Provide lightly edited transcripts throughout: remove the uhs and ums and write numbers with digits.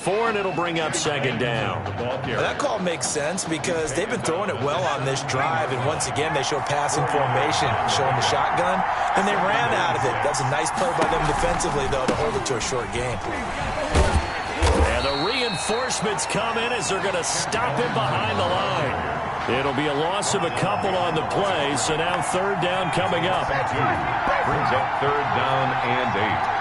4, and it'll bring up second down. That call makes sense because they've been throwing it well on this drive, and once again they showed passing formation, showing the shotgun, and they ran out of it. That's a nice play by them defensively, though, to hold it to a short game. And the reinforcements come in as they're going to stop him behind the line. It'll be a loss of a couple on the play, so now third down coming up. Brings up third down and 8.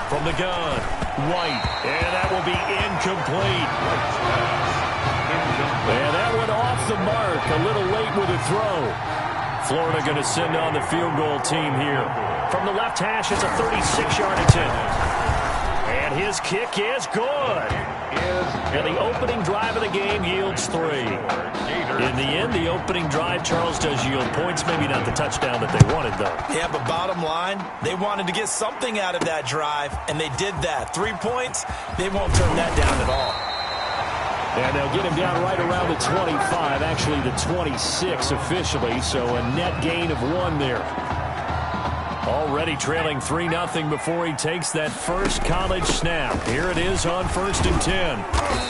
From the gun, White, and that will be incomplete. And that went off the mark, a little late with a throw. Florida going to send on the field goal team here. From the left hash, it's a 36-yard attempt. And his kick is good. And the opening drive of the game yields 3. In the end, the opening drive, Charles, does yield points. Maybe not the touchdown that they wanted, though. Yeah, but bottom line, they wanted to get something out of that drive, and they did that. 3 points, they won't turn that down at all. And they'll get him down right around the 25, actually the 26 officially, so a net gain of 1 there. Already trailing 3-0 before he takes that first college snap. Here it is on 1st and 10.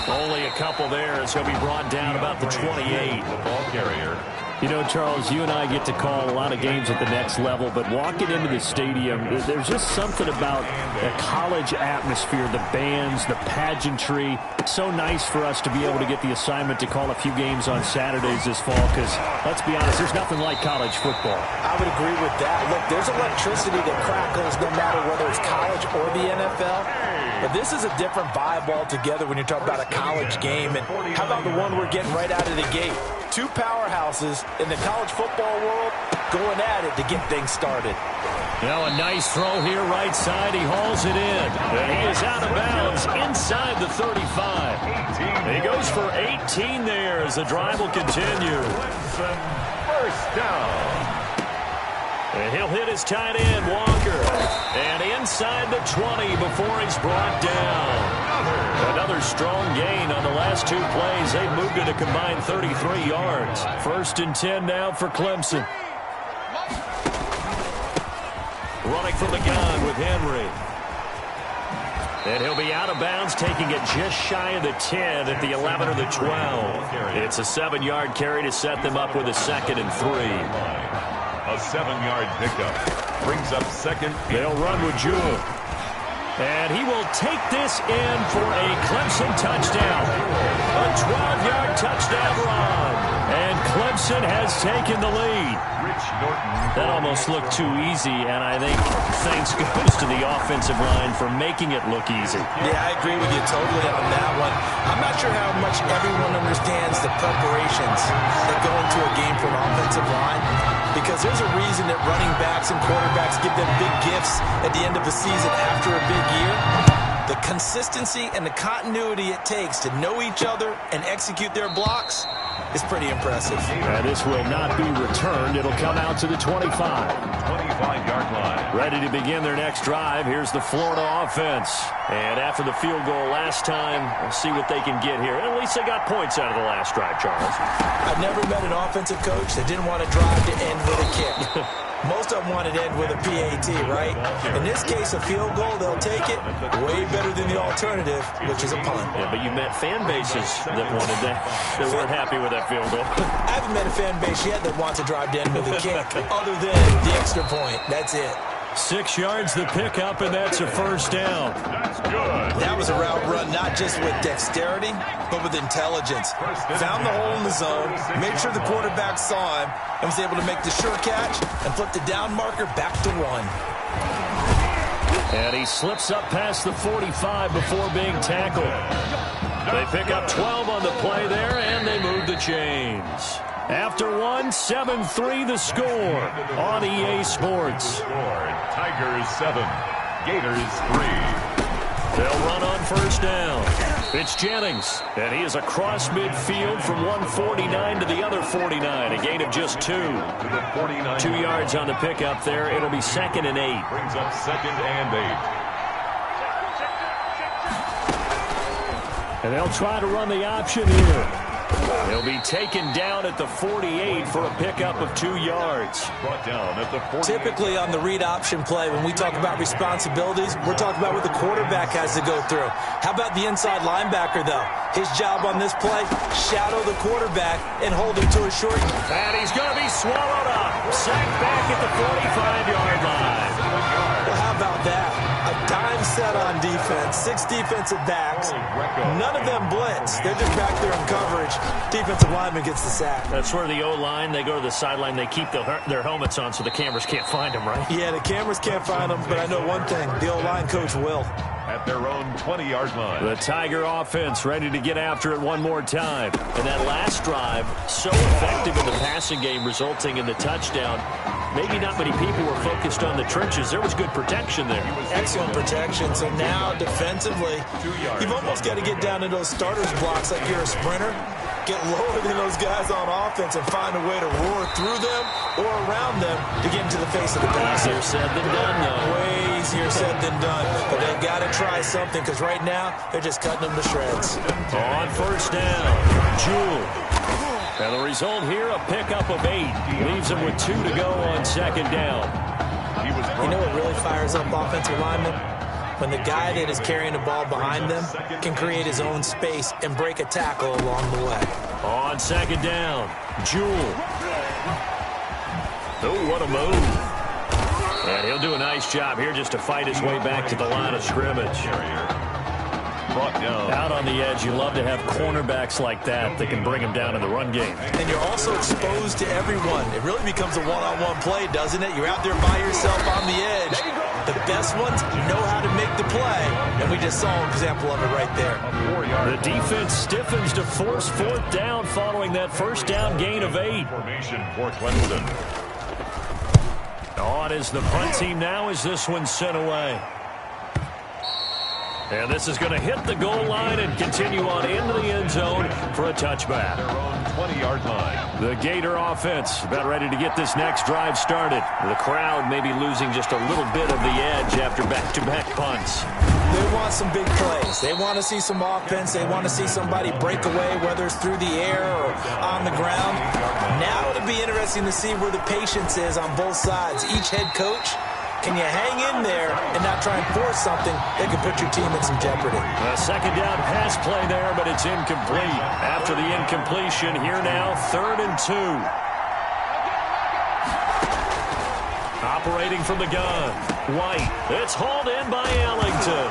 Only a couple there as he'll be brought down about the 28. The ball carrier. You know, Charles, you and I get to call a lot of games at the next level, but walking into the stadium, there's just something about the college atmosphere, the bands, the pageantry. It's so nice for us to be able to get the assignment to call a few games on Saturdays this fall because, let's be honest, there's nothing like college football. I would agree with that. Look, there's electricity that crackles no matter whether it's college or the NFL. But this is a different vibe altogether when you're talking about a college game. And how about the one we're getting right out of the gate? 2 powerhouses in the college football world going at it to get things started. Now a nice throw here right side. He hauls it in. And he is out of bounds inside the 35. He goes for 18 there as the drive will continue. First down. And he'll hit his tight end, Walker. And inside the 20 before he's brought down. Another strong gain on the last 2 plays. They've moved it a combined 33 yards. 1st and 10 now for Clemson. Running from the gun with Henry. And he'll be out of bounds, taking it just shy of the 10 at the 11 or the 12. It's a 7-yard carry to set them up with a 2nd and 3. A 7-yard pickup. Brings up second. They'll run with Jewell. And he will take this in for a Clemson touchdown. A 12-yard touchdown run. And Clemson has taken the lead. That almost looked too easy, and I think thanks goes to the offensive line for making it look easy. Yeah, I agree with you totally on that one. I'm not sure how much everyone understands the preparations that go into a game for an offensive line, because there's a reason that running backs and quarterbacks give them big gifts at the end of the season after a big year. The consistency and the continuity it takes to know each other and execute their blocks is pretty impressive. And this will not be returned. It'll come out to the 25. 25-yard line. Ready to begin their next drive. Here's the Florida offense. And after the field goal last time, we'll see what they can get here. At least they got points out of the last drive, Charles. I've never met an offensive coach that didn't want to drive to end with a kick. Most of them want it to end with a PAT, right? In this case, a field goal, they'll take it. Way better than the alternative, which is a punt. Yeah, but you met fan bases that wanted that. They weren't happy with that field goal. I haven't met a fan base yet that wants to drive to end with a kick, other than the extra point. That's it. 6 yards the pickup, and that's a first down. That's good. That was a route run not just with dexterity, but with intelligence. Found the hole in the zone, made sure the quarterback saw him, and was able to make the sure catch and flip the down marker back to 1. And he slips up past the 45 before being tackled. They pick up 12 on the play there, and they move the chains. After 1, 7-3 the score on EA Sports. Tigers 7, Gators 3. They'll run on first down. It's Jennings, and he is across midfield from 149 to the other 49, a gain of just 2. 2 yards on the pickup there. It'll be 2nd and 8. Brings up 2nd and 8. And they'll try to run the option here. He'll be taken down at the 48 for a pickup of 2 yards. Brought down at the 48. Typically on the read option play, when we talk about responsibilities, we're talking about what the quarterback has to go through. How about the inside linebacker, though? His job on this play, shadow the quarterback and hold him to a short. And he's going to be swallowed up. Sacked back at the 45-yard line. Well, how about that? A dime set on defense, 6 defensive backs. None of them blitz. They're just back there in coverage. Defensive lineman gets the sack. That's where the O-line, they go to the sideline, they keep their helmets on so the cameras can't find them, right? Yeah, the cameras can't find them, but I know one thing. The O-line coach will. At their own 20-yard line. The Tiger offense ready to get after it one more time. And that last drive, so effective in the passing game, resulting in the touchdown. Maybe not many people were focused on the trenches. There was good protection there. Excellent protection. So now defensively, you've almost got to get down to those starters blocks like you're a sprinter. Get lower than those guys on offense and find a way to roar through them or around them to get into the face of the passer. Easier said than done, though. Way easier said than done. But they've got to try something because right now they're just cutting them to shreds. On first down, Jewell. And the result here, a pickup of 8. Leaves them with 2 to go on second down. You know what really fires up offensive linemen? When the guy that is carrying the ball behind them can create his own space and break a tackle along the way. On second down, Jewell. Oh, what a move. And he'll do a nice job here just to fight his way back to the line of scrimmage. Out on the edge, you love to have cornerbacks like that that can bring him down in the run game. And you're also exposed to everyone. It really becomes a one-on-one play, doesn't it? You're out there by yourself on the edge. The best ones know how to make the play, and we just saw an example of it right there. The defense stiffens to force fourth down following that first down gain of 8. Formation for Clemson. On is the punt team now as this one's sent away. And this is going to hit the goal line and continue on into the end zone for a touchback. Their own 20-yard line. The Gator offense about ready to get this next drive started. The crowd may be losing just a little bit of the edge after back-to-back punts. They want some big plays. They want to see some offense. They want to see somebody break away, whether it's through the air or on the ground. Now it'll be interesting to see where the patience is on both sides. Each head coach, can you hang in there and not try and force something that could put your team in some jeopardy? A second down pass play there, but it's incomplete. After the incompletion, here now, 3rd and 2. Operating from the gun, White. It's hauled in by Ellington.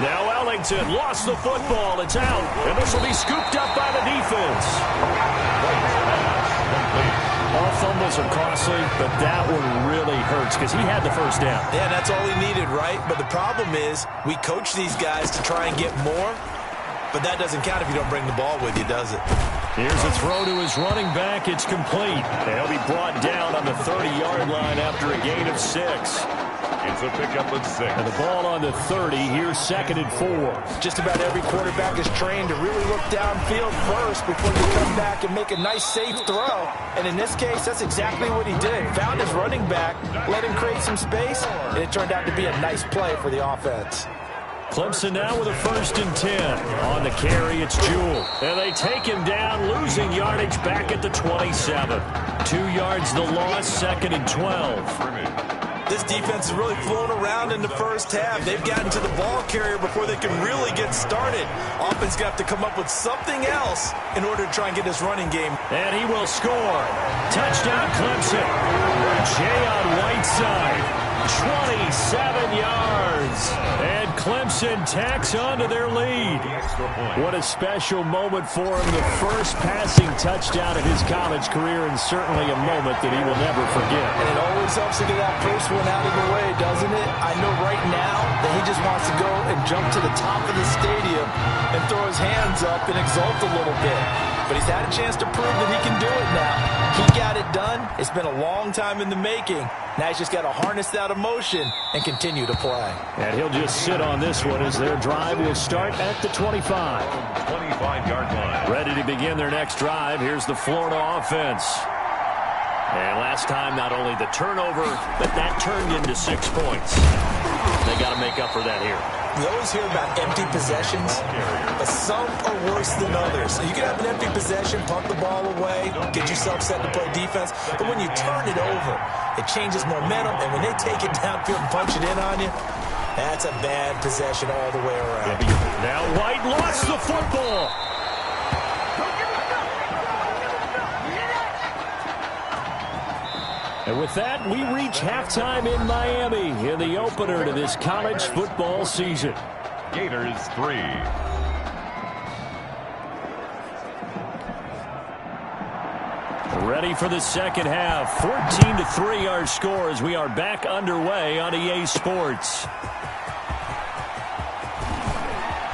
Now Ellington lost the football. It's out, and this will be scooped up by the defense. All fumbles are costly, but that one really hurts because he had the first down. Yeah, that's all he needed, right? But the problem is we coach these guys to try and get more, but that doesn't count if you don't bring the ball with you, does it? Here's a throw to his running back. It's complete. And he'll be brought down on the 30-yard line after a gain of 6. It's a pickup of 6. And the ball on the 30. Here's 2nd and 4. Just about every quarterback is trained to really look downfield first before you come back and make a nice, safe throw. And in this case, that's exactly what he did. Found his running back, let him create some space, and it turned out to be a nice play for the offense. Clemson now with a 1st and 10. On the carry, it's Jewell. And they take him down, losing yardage back at the 27. 2 yards the loss, 2nd and 12. This defense has really flown around in the first half. They've gotten to the ball carrier before they can really get started. Offense got to come up with something else in order to try and get this running game. And he will score. Touchdown Clemson. Jay on Whiteside. 27 yards. And Clemson tacks onto their lead. What a special moment for him. The first passing touchdown of his college career, and certainly a moment that he will never forget. And it always helps to get that first one out of the way, doesn't it? I know right now that he just wants to go and jump to the top of the stadium and throw his hands up and exult a little bit. But he's had a chance to prove that he can do it now. He got it done. It's been a long time in the making. Now he's just got to harness that emotion and continue to play. And he'll just sit on this one as their drive will start at the 25. 25-yard line. Ready to begin their next drive. Here's the Florida offense. And last time, not only the turnover, but that turned into 6 points. They got to make up for that here. We always hear about empty possessions, but some are worse than others. So you can have an empty possession, punt the ball away, get yourself set to play defense, but when you turn it over, it changes momentum, and when they take it downfield and punch it in on you, that's a bad possession all the way around. Now White lost the football. And with that, we reach halftime in Miami in the opener to this college football season. Gators 3. Ready for the second half. 14-3 our score as we are back underway on EA Sports.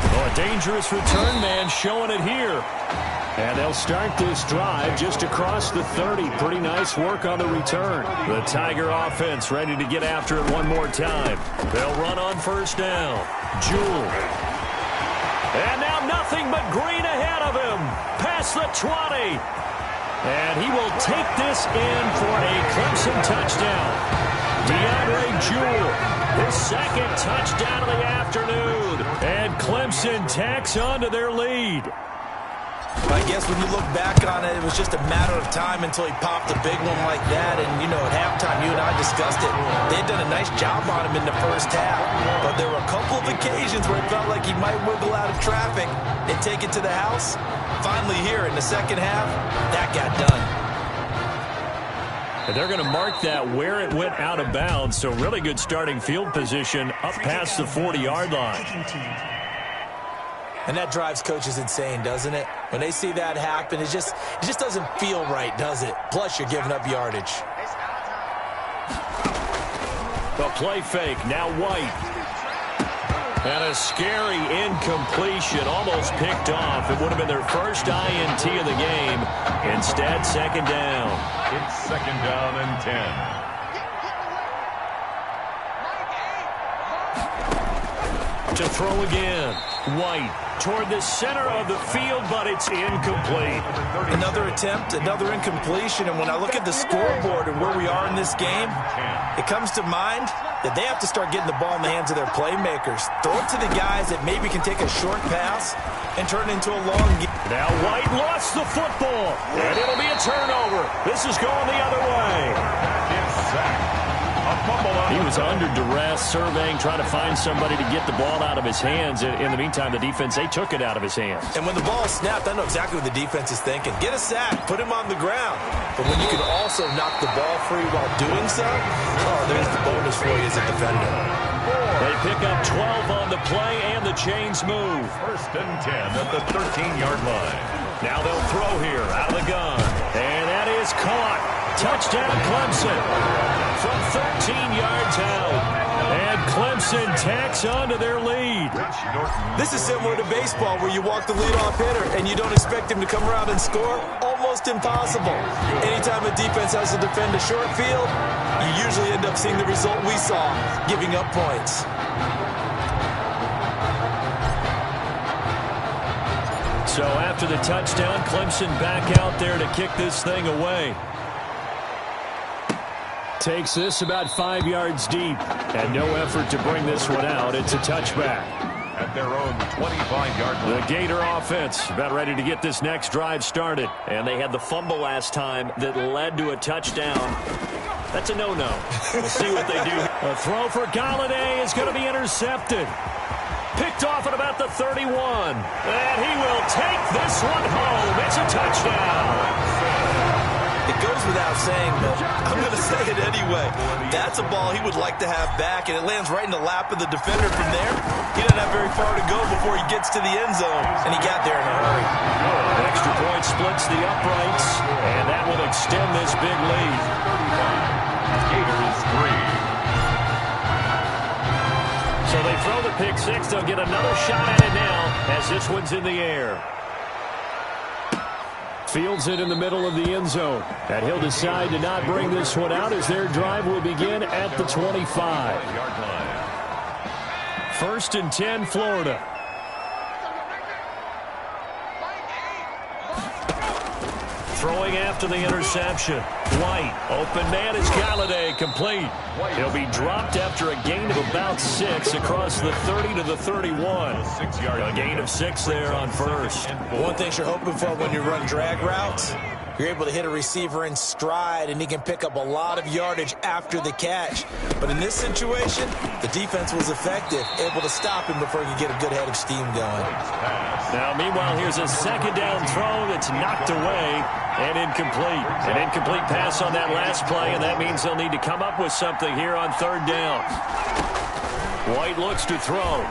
Oh, a dangerous return man showing it here. And they'll start this drive just across the 30. Pretty nice work on the return. The Tiger offense ready to get after it one more time. They'll run on first down. Jewell. And now nothing but green ahead of him. Past the 20. And he will take this in for a Clemson touchdown. DeAndre Jewell, his second touchdown of the afternoon. And Clemson tacks on to their lead. I guess when you look back on it, it was just a matter of time until he popped a big one like that. And, you know, at halftime, you and I discussed it. They had done a nice job on him in the first half. But there were a couple of occasions where it felt like he might wiggle out of traffic and take it to the house. Finally here in the second half, that got done. And they're going to mark that where it went out of bounds. So really good starting field position up past the 40-yard line. And that drives coaches insane, doesn't it? When they see that happen, it just doesn't feel right, does it? Plus, you're giving up yardage. The play fake, now White. And a scary incompletion, almost picked off. It would have been their first INT of the game. Instead, second down. It's second down and 10. To throw again. White toward the center of the field, but it's incomplete. Another attempt, another incompletion, and when I look at the scoreboard and where we are in this game, it comes to mind that they have to start getting the ball in the hands of their playmakers. Throw it to the guys that maybe can take a short pass and turn it into a long game. Now White lost the football, and it'll be a turnover. This is going the other way. It's sacked. He was under duress, surveying, trying to find somebody to get the ball out of his hands. In the meantime, the defense, they took it out of his hands. And when the ball is snapped, I know exactly what the defense is thinking. Get a sack, put him on the ground. But when you can also knock the ball free while doing so, oh, there's the bonus for you as a defender. They pick up 12 on the play, and the chains move. First and 10 at the 13-yard line. Now they'll throw here out of the gun. And that is caught. Touchdown, Clemson. From 13 yards out. And Clemson tacks on to their lead. This is similar to baseball where you walk the leadoff hitter and you don't expect him to come around and score. Almost impossible. Anytime a defense has to defend a short field, you usually end up seeing the result we saw, giving up points. So after the touchdown, Clemson back out there to kick this thing away. Takes this about 5 yards deep, and no effort to bring this one out. It's a touchback. At their own 25-yard line. The Gator offense about ready to get this next drive started. And they had the fumble last time that led to a touchdown. That's a no-no. We'll see what they do. A throw for Galladay is going to be intercepted. Picked off at about the 31. And he will take this one home. It's a touchdown. It goes without saying, but I'm going to say it anyway. That's a ball he would like to have back, and it lands right in the lap of the defender from there. He doesn't have very far to go before he gets to the end zone, and he got there in a hurry. An extra point splits the uprights, and that will extend this big lead. Gators 3. So they throw the pick six. They'll get another shot at it now as this one's in the air. Fields it in the middle of the end zone. And he'll decide to not bring this one out as their drive will begin at the 25. First and 10, Florida. Throwing after the interception. White, open man is Galladay, complete. He'll be dropped after a gain of about 6 across the 30 to the 31. A gain of 6 there on first. One thing you're hoping for when you run drag routes, you're able to hit a receiver in stride, and he can pick up a lot of yardage after the catch. But in this situation, the defense was effective, able to stop him before he could get a good head of steam going. Now, meanwhile, here's a second down throw that's knocked away and incomplete. An incomplete pass on that last play, and that means they'll need to come up with something here on third down. White looks to throw.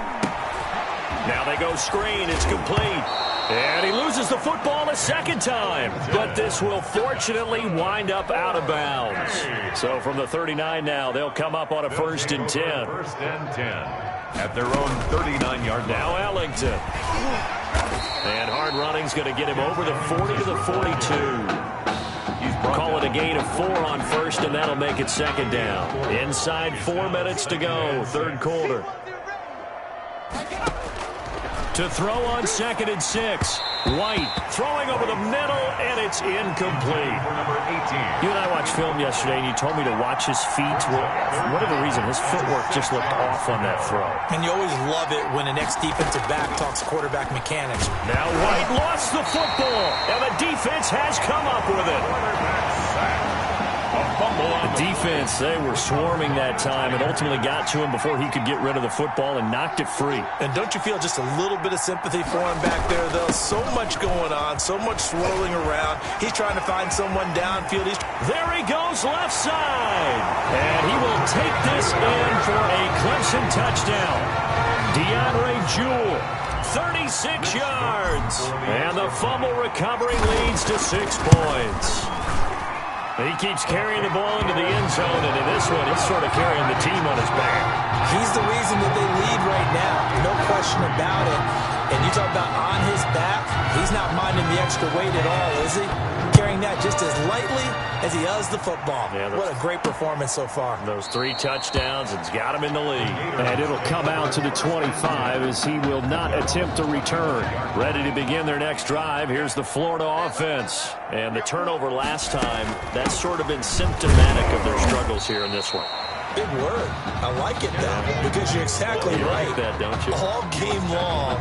Now they go screen. It's complete. And he loses the football a second time. But this will fortunately wind up out of bounds. So from the 39 now, they'll come up on a 1st and 10. First and 10 at their own 39-yard line. Now Ellington. And hard running's going to get him over the 40 to the 42. Call it a gain of 4 on first, and that'll make it 2nd down. Inside 4 minutes to go, 3rd quarter. To throw on 2nd and 6. White throwing over the middle, and it's incomplete. You and I watched film yesterday, and you told me to watch his feet. Well, for whatever reason, his footwork just looked off on that throw. And you always love it when an ex-defensive back talks quarterback mechanics. Now White lost the football, and the defense has come up with it. The defense, they were swarming that time and ultimately got to him before he could get rid of the football and knocked it free. And don't you feel just a little bit of sympathy for him back there, though? So much going on, so much swirling around. He's trying to find someone downfield. There he goes, left side. And he will take this in for a Clemson touchdown. DeAndre Jewell, 36 yards. And the fumble recovery leads to 6 points. He keeps carrying the ball into the end zone, and in this one, he's sort of carrying the team on his back. He's the reason that they lead right now. No question about it. And you talk about on his back, he's not minding the extra weight at all, is he? Carrying that just as lightly as he does the football. Yeah, what a great performance so far. Those 3 touchdowns, it's got him in the lead. And it'll come out to the 25 as he will not attempt a return. Ready to begin their next drive. Here's the Florida offense. And the turnover last time, that's sort of been symptomatic of their struggles here in this one. Big word. I like it, though, because you're exactly right. Like that, don't you? All game long,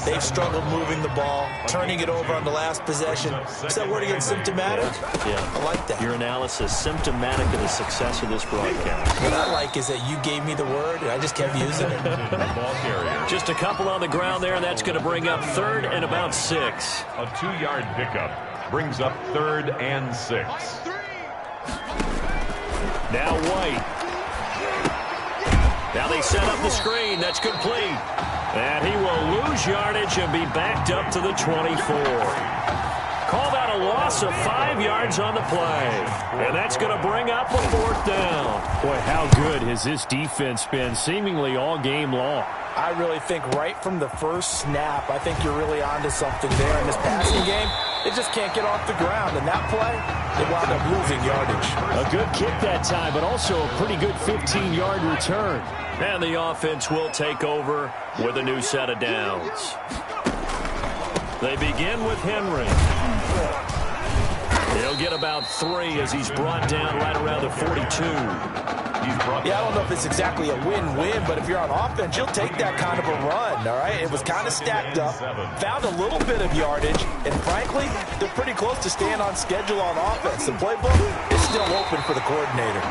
they've struggled moving the ball, turning it over on the last possession. Is that word again, symptomatic? Yeah. I like that. Your analysis, symptomatic of the success of this broadcast. What I like is that you gave me the word, and I just kept using it. Ball carrier. Just a couple on the ground there, and that's going to bring up 3rd and about 6. A 2-yard pickup brings up 3rd and 6. Now White. Now they set up the screen. That's complete. And he will lose yardage and be backed up to the 24. Call that a loss of 5 yards on the play. And that's going to bring up a 4th down. Boy, how good has this defense been seemingly all game long? I really think right from the first snap, I think you're really onto something there in this passing game. They just can't get off the ground. And that play, they wound up losing yardage. A good kick that time, but also a pretty good 15-yard return. And the offense will take over with a new set of downs. They begin with Henry. He'll get about 3 as he's brought down right around the 42. Yeah, I don't know if it's exactly a win-win, but if you're on offense, you'll take that kind of a run, all right? It was kind of stacked up, found a little bit of yardage, and frankly, they're pretty close to staying on schedule on offense. The playbook is still open for the coordinator.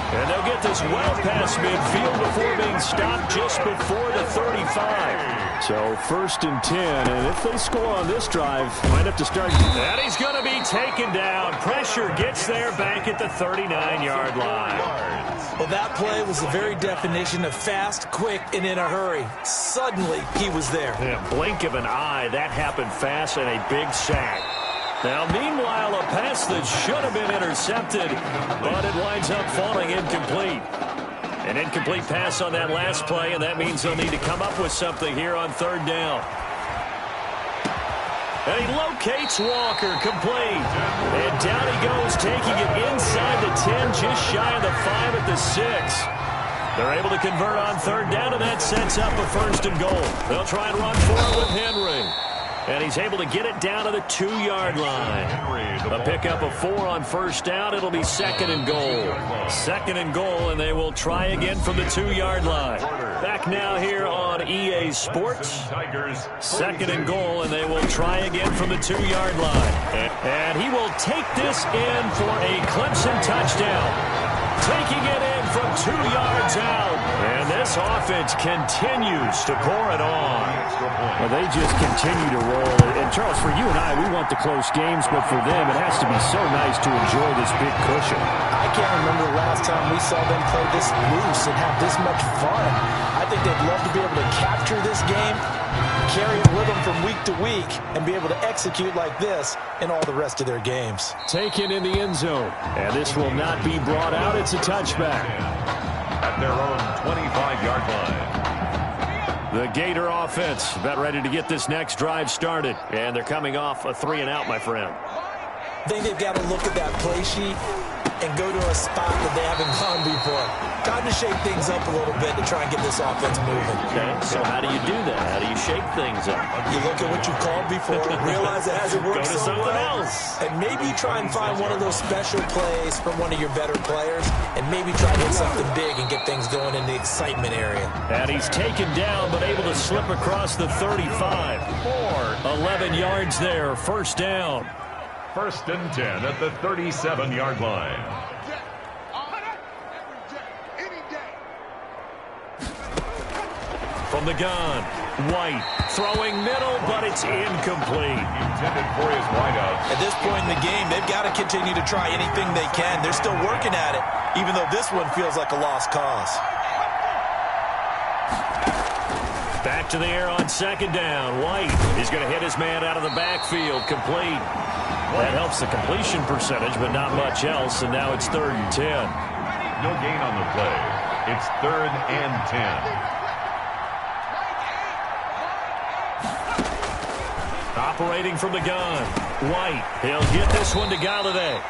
And they'll get this well past midfield before being stopped just before the 35. So 1st and 10, and if they score on this drive, might have to start. And he's going to be taken down. Pressure gets there back at the 39-yard line. Well, that play was the very definition of fast, quick, and in a hurry. Suddenly, he was there. In a blink of an eye, that happened fast and a big sack. Now, meanwhile, a pass that should have been intercepted, but it winds up falling incomplete. An incomplete pass on that last play, and that means they'll need to come up with something here on 3rd down. And he locates Walker, complete. And down he goes, taking it inside the 10, just shy of the 5 at the 6. They're able to convert on 3rd down, and that sets up a 1st and goal. They'll try and run for it with Henry. And he's able to get it down to the 2-yard line. A pickup of 4 on first down. It'll be 2nd and goal. 2nd and goal, and they will try again from the 2-yard line. Back now here on EA Sports. 2nd and goal, and they will try again from the 2-yard line. And he will take this in for a Clemson touchdown. Taking it in from 2 yards out. And this offense continues to pour it on. Well, they just continue to roll. And, Charles, for you and I, we want the close games, but for them, it has to be so nice to enjoy this big cushion. I can't remember the last time we saw them play this loose and have this much fun. I think they'd love to be able to capture this game, carry it with them from week to week, and be able to execute like this in all the rest of their games. Taken in the end zone. And this will not be brought out. It's a touchback. At their own 25-yard line. The Gator offense about ready to get this next drive started. And they're coming off a 3-and-out, my friend. I think they've got to look at that play sheet and go to a spot that they haven't gone before. Time to shake things up a little bit to try and get this offense moving. Okay, so how do you do that? How do you shake things up? You look at what you've called before, realize it hasn't worked Go to so something well, else. and maybe try and find one of those special plays from one of your better players, and maybe try to hit something big and get things going in the excitement area. And he's taken down, but able to slip across the 35. 11 yards there, first down. 1st and 10 at the 37-yard line. From the gun, White throwing middle, but it's incomplete. Intended for his wideout. At this point in the game, they've got to continue to try anything they can. They're still working at it, even though this one feels like a lost cause. Back to the air on 2nd down. White is going to hit his man out of the backfield, complete. That helps the completion percentage, but not much else, and now it's 3rd and 10. No gain on the play. It's 3rd and 10. Operating from the gun, White. He'll get this one to Galladay.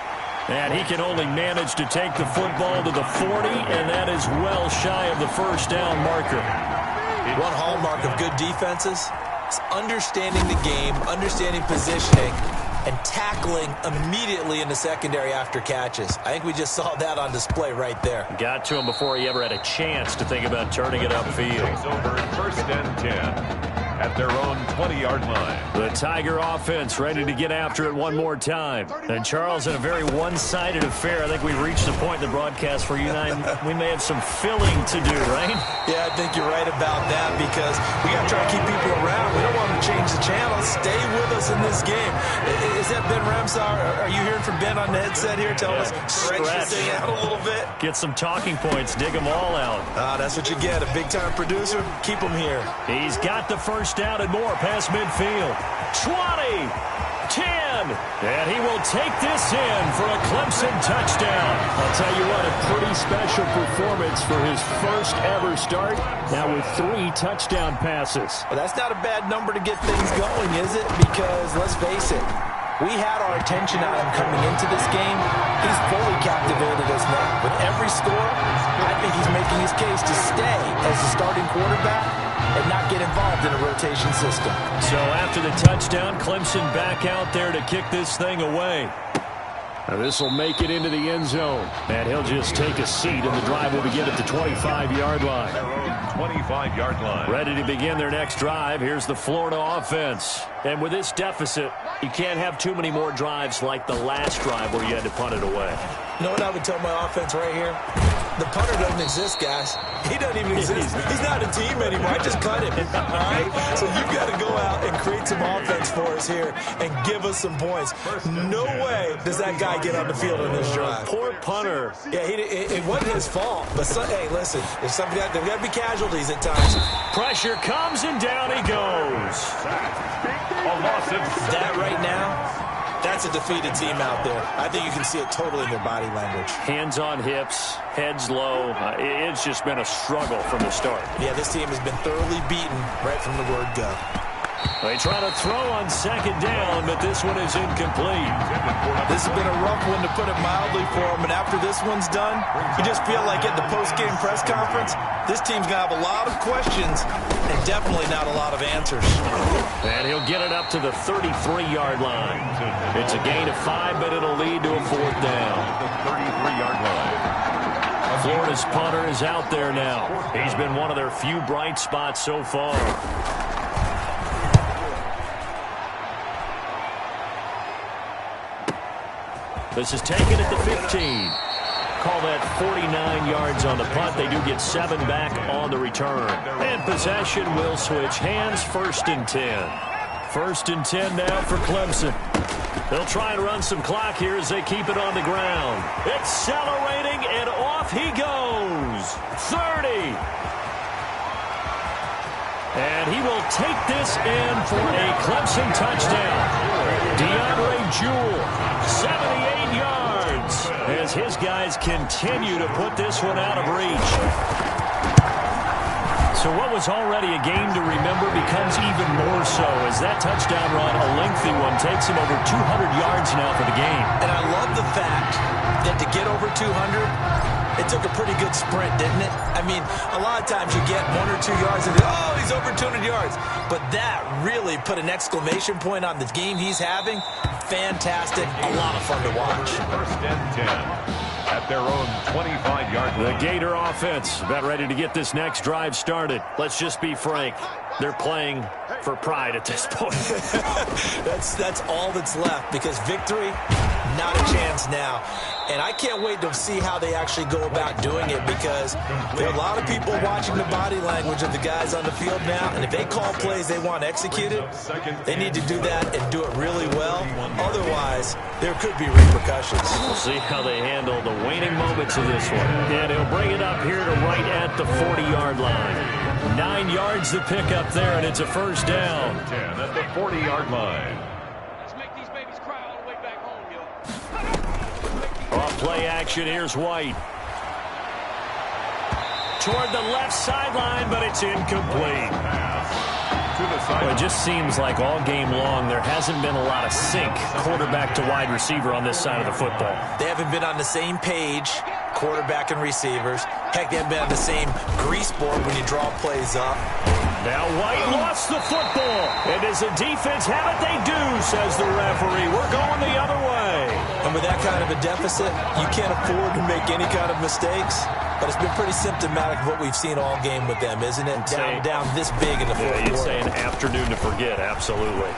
And he can only manage to take the football to the 40, and that is well shy of the first down marker. One hallmark of good defenses is understanding the game, understanding positioning, and tackling immediately in the secondary after catches. I think we just saw that on display right there. Got to him before he ever had a chance to think about turning it upfield. Takes over 1st and 10 at their own 20-yard line. The Tiger offense ready to get after it one more time. And Charles, in a very one-sided affair, I think we've reached the point in the broadcast where you and I, we may have some filling to do, right? Yeah, I think you're right about that because we got to try to keep people around. We don't want them to change the channel. Stay with us in this game. Is that Ben Ramsar? Are you hearing from Ben on the headset here? Tell us, stretch this thing out a little bit. Get some talking points. Dig them all out. That's what you get. A big-time producer. Keep them here. He's got the first down and more past midfield. 20, 10, and he will take this in for a Clemson touchdown. I'll tell you what, a pretty special performance for his first ever start, now with 3 touchdown passes. Well, that's not a bad number to get things going, is it? Because, let's face it, we had our attention on him coming into this game. He's fully captivated us now. With every score, I think he's making his case to stay as the starting quarterback and not get involved in a rotation system. So after the touchdown, Clemson back out there to kick this thing away. Now this will make it into the end zone. And he'll just take a seat, and the drive will begin at the 25-yard line. Their own 25-yard line. Ready to begin their next drive. Here's the Florida offense. And with this deficit, you can't have too many more drives like the last drive where you had to punt it away. You know what I would tell my offense right here? The punter doesn't exist, guys. He doesn't even exist. He's not a team anymore. I just cut him. All right? So you've got to go out and create some offense for us here and give us some points. No way does that guy get on the field in this drive. Poor punter. Yeah, it wasn't his fault. But, hey, listen, there's got to be casualties at times. Pressure comes, and down he goes. A loss of That right now, that's a defeated team out there. I think you can see it totally in their body language. Hands on hips, heads low. It's just been a struggle from the start. Yeah, this team has been thoroughly beaten right from the word go. They try to throw on second down, but this one is incomplete. This has been a rough one, to put it mildly, for them. And after this one's done, you just feel like at the post-game press conference, this team's going to have a lot of questions and definitely not a lot of answers. And he'll get it up to the 33-yard line. It's a gain of 5, but it'll lead to a fourth down. The 33-yard line. Florida's punter is out there now. He's been one of their few bright spots so far. This is taken at the 15. Call that 49 yards on the punt. They do get 7 back on the return. And possession will switch hands, 1st and 10. 1st and 10 now for Clemson. They'll try and run some clock here as they keep it on the ground. Accelerating, and off he goes. 30. And he will take this in for a Clemson touchdown. DeAndre Jewell, 78 yards, as his guys continue to put this one out of reach. So what was already a game to remember becomes even more so as that touchdown run, a lengthy one, takes him over 200 yards now for the game. And I love the fact that to get over 200, it took a pretty good sprint, didn't it? I mean, a lot of times you get 1 or 2 yards and, oh, he's over 200 yards. But that really put an exclamation point on the game he's having. Fantastic. A lot of fun to watch. 1st and 10. At their own 25-yard line. The Gator offense about ready to get this next drive started. Let's just be frank. They're playing for pride at this point. That's all that's left, because victory, not a chance now. And I can't wait to see how they actually go about doing it, because there are a lot of people watching the body language of the guys on the field now, and if they call plays they want executed, they need to do that and do it really well. Otherwise, there could be repercussions. We'll see how they handle the waning moments of this one. And he'll bring it up here to right at the 40-yard line. 9 yards to pick up there, and it's a 1st down. 10 at the 40-yard line. Let's make these babies cry all the way back home, yo. Off play action, here's White. Toward the left sideline, but it's incomplete. Well, it just seems like all game long there hasn't been a lot of sync quarterback to wide receiver on this side of the football. They haven't been on the same page, quarterback and receivers. Heck, they haven't been on the same grease board when you draw plays up. Now White lost the football. And does the defense have it? They do, says the referee. We're going the other way. And with that kind of a deficit, you can't afford to make any kind of mistakes. But it's been pretty symptomatic of what we've seen all game with them, isn't it? Down this big in the fourth quarter. You'd say an afternoon to forget, absolutely.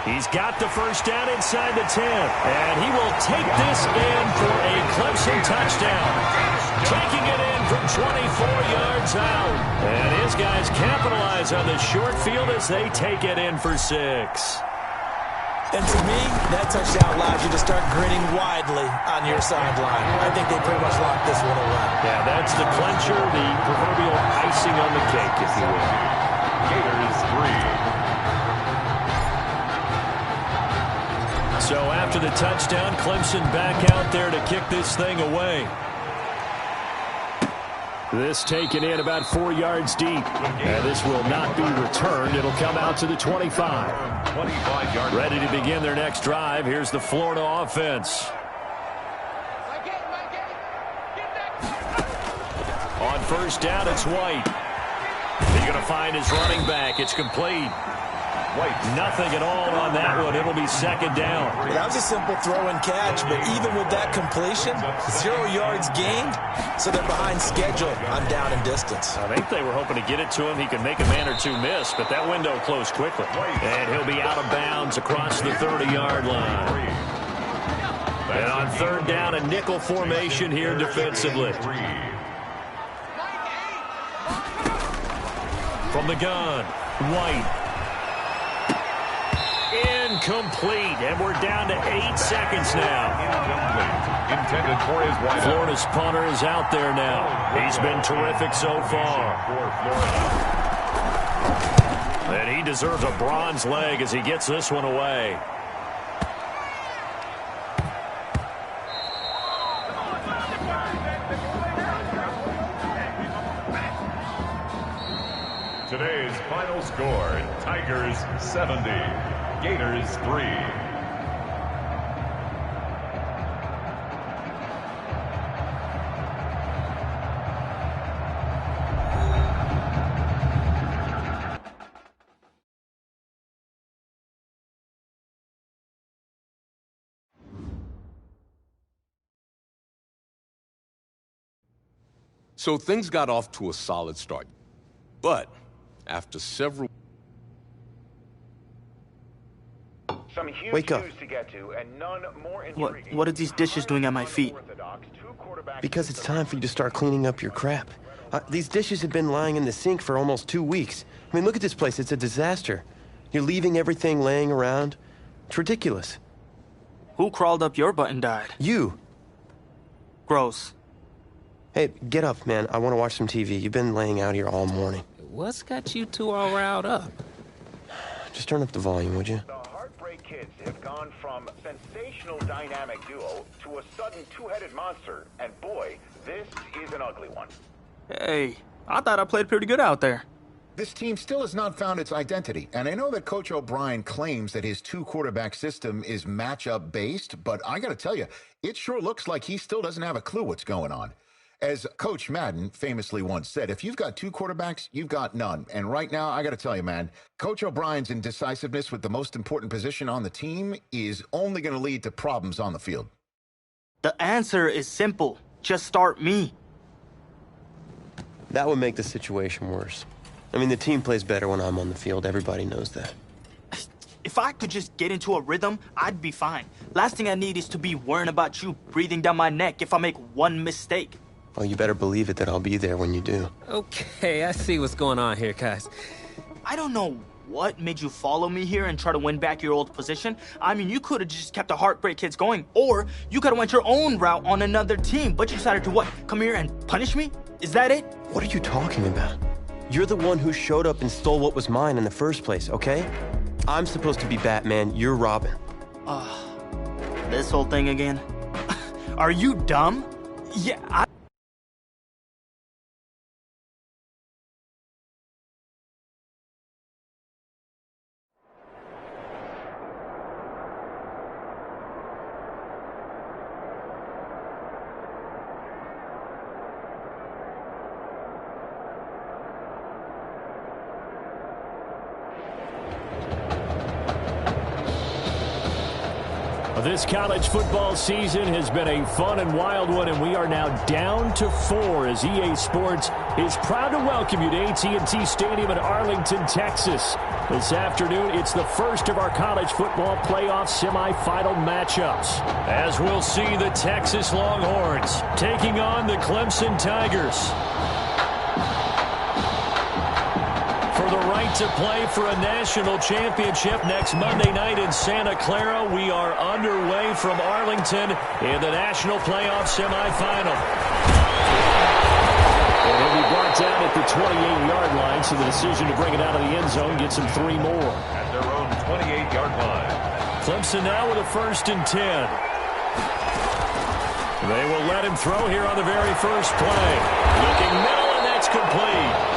He's got the 1st down inside the 10. And he will take this in for a Clemson touchdown. Taking it in from 24 yards out. And his guys capitalize on the short field as they take it in for 6. And to me, that touchdown allows you to start grinning widely on your sideline. I think they pretty much locked this one away. Yeah, that's the clincher, the proverbial icing on the cake, if you will. Gators 3. So after the touchdown, Clemson back out there to kick this thing away. This taken in about 4 yards deep. And this will not be returned. It'll come out to the 25. 25-yard. Ready to begin their next drive. Here's the Florida offense. On 1st down, it's White. He's going to find his running back. It's complete. White, nothing at all on that one. It'll be 2nd down. Well, that was a simple throw and catch, but even with that completion, 0 yards gained, so they're behind schedule on down and distance. I think they were hoping to get it to him. He could make a man or two miss, but that window closed quickly. And he'll be out of bounds across the 30-yard line. And on 3rd down, a nickel formation here defensively. From the gun, White. Incomplete, and we're down to 8 seconds now. Intended for his wideout. Florida's punter is out there now. He's been terrific so far. And he deserves a bronze leg as he gets this one away. Today's final score, Tigers 70, Gators 3. So things got off to a solid start. But after several... Some huge Wake up. news to get to, and none more intriguing. What are these dishes doing at my feet? Because it's time for you to start cleaning up your crap. These dishes have been lying in the sink for almost 2 weeks. I mean, look at this place. It's a disaster. You're leaving everything laying around. It's ridiculous. Who crawled up your butt and died? You. Gross. Hey, get up, man. I want to watch some TV. You've been laying out here all morning. What's got you two all riled up? Just turn up the volume, would you? The Heartbreak Kids have gone from sensational dynamic duo to a sudden two-headed monster, and boy, this is an ugly one. Hey, I thought I played pretty good out there. This team still has not found its identity, and I know that Coach O'Brien claims that his two-quarterback system is matchup-based, but I gotta tell you, it sure looks like he still doesn't have a clue what's going on. As Coach Madden famously once said, if you've got two quarterbacks, you've got none. And right now, I got to tell you, man, Coach O'Brien's indecisiveness with the most important position on the team is only going to lead to problems on the field. The answer is simple. Just start me. That would make the situation worse. I mean, the team plays better when I'm on the field. Everybody knows that. If I could just get into a rhythm, I'd be fine. Last thing I need is to be worrying about you breathing down my neck if I make one mistake. Well, you better believe it that I'll be there when you do. Okay, I see what's going on here, guys. I don't know what made you follow me here and try to win back your old position. I mean, you could have just kept the Heartbreak Kids going, or you could have went your own route on another team, but you decided to what? Come here and punish me? Is that it? What are you talking about? You're the one who showed up and stole what was mine in the first place, okay? I'm supposed to be Batman, you're Robin. This whole thing again? Are you dumb? Yeah, This college football season has been a fun and wild one, and we are now down to 4 as EA Sports is proud to welcome you to AT&T Stadium in Arlington, Texas. This afternoon, it's the first of our college football playoff semifinal matchups, as we'll see the Texas Longhorns taking on the Clemson Tigers. For the right to play for a national championship next Monday night in Santa Clara, we are underway from Arlington in the national playoff semifinal. And he'll be brought down at the 28-yard line, so the decision to bring it out of the end zone gets him 3 more. At their own 28-yard line. Clemson now with a 1st and 10. They will let him throw here on the very first play. Looking middle, and that's complete.